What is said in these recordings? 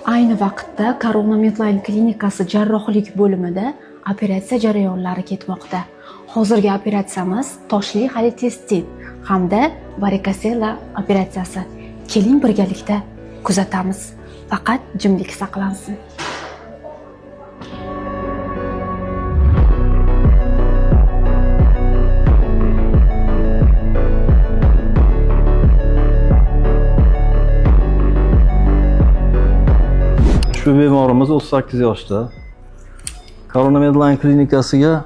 Ayni vaqtda Corona Medline klinikasi jarrohlik bo'limida operatsiya jarayonlari ketmoqda. Hozirgi operatsiyamiz toshli xolestezin hamda varikosela operatsiyasi. Keling birgalikda kuzatamiz. Faqat jimlik saqlansin. Shu bemorimiz 38 yoshda. Corona Medline klinikasiga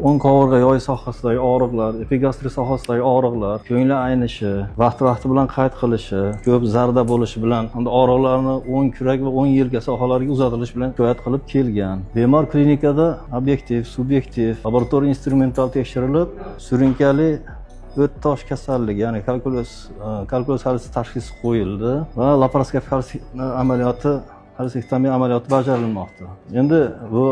o'ng qovurg'a yoyi sohasidagi og'riqlar, epigastrik sohasidagi og'riqlar, ko'ngli aynishi, vaqti bilan qayd qilishi, ko'p zarda bo'lishi bilan hamda og'riqlarni o'ng kurak va o'ng yelka sohalariga uzatilish bilan shikoyat qilib kelgan. Bemor klinikada obyektiv, subyektiv, laboratoriya instrumental tekshirilib, surunkali o't tosh kasalligi, ya'ni kalkulus tashxisi qo'yildi va laparoskopik amaliyoti xolestektomiya amaliyoti bajarilmoqda. Endi bu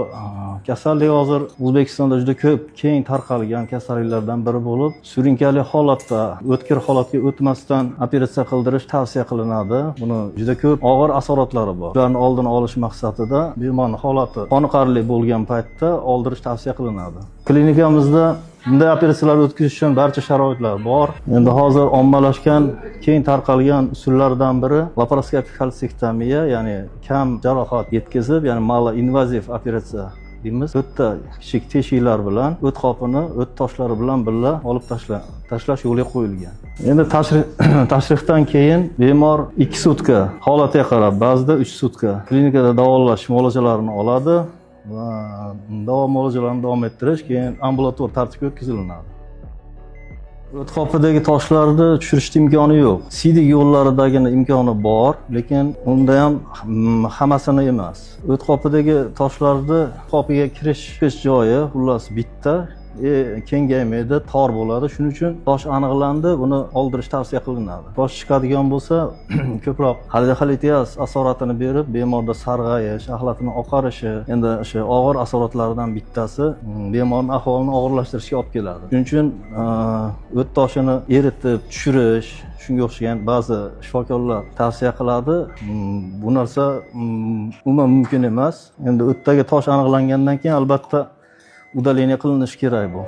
kasallik hozir O'zbekistonda juda ko'p keng tarqalgan kasalliklardan biri bo'lib, surunkali holatda, o'tkir holatga o'tmasdan operatsiya qildirish tavsiya qilinadi. Buni juda ko'p og'ir asoratlari bor. Ularni oldini olish maqsadida bemorning holati qoniqarli bo'lgan paytda oldirish tavsiya qilinadi. Klinikamizda bunday operatsiyalar o'tkazish uchun barcha sharoitlar bor. Endi hozir ommalashgan, keng tarqalgan usullardan biri laparoskopik xolestektomiya, ya'ni kam jarohat yetkazib, ya'ni maloinvaziv operatsiya deymiz. O'tda kichik teshiklar bilan o't qopini o't toshlari bilan birga olib tashlash yo'lga qo'yilgan. Endi tashrihdan keyin bemor 2 sutka holatiga qarab, ba'zida 3 sutka klinikada davolash muolajalarini oladi va muolajalarini davom ettirish, keyin ambulator tartibga o'tkazilinadi. O't qopidagi toshlarni tushirishning imkoni yo'q. Siydik yo'llaridagina imkoni bor, lekin unda ham hammasini emas. O't qopidagi toshlarni qopiga kirish joyi xullas bitta, kengaymaydi, tor bo'ladi. Shuning uchun tosh aniqlandi, buni oldirish tavsiya qilinadi. Tosh chiqadigan bo'lsa, ko'proq xolestez asoratini berib, bemorda sarg'ayish, axlatning oqarishi, endi o'sha og'ir asoratlardan bittasi bemorning ahvolini og'irlashtirishga olib keladi. Shuning uchun o't toshini eritib tushirish, shunga o'xshagan ba'zi shifokorlar tavsiya qiladi. Bu narsa umuman mumkin emas. Endi o'tdagi tosh aniqlangandan keyin albatta udalение qilinishi kerak bu.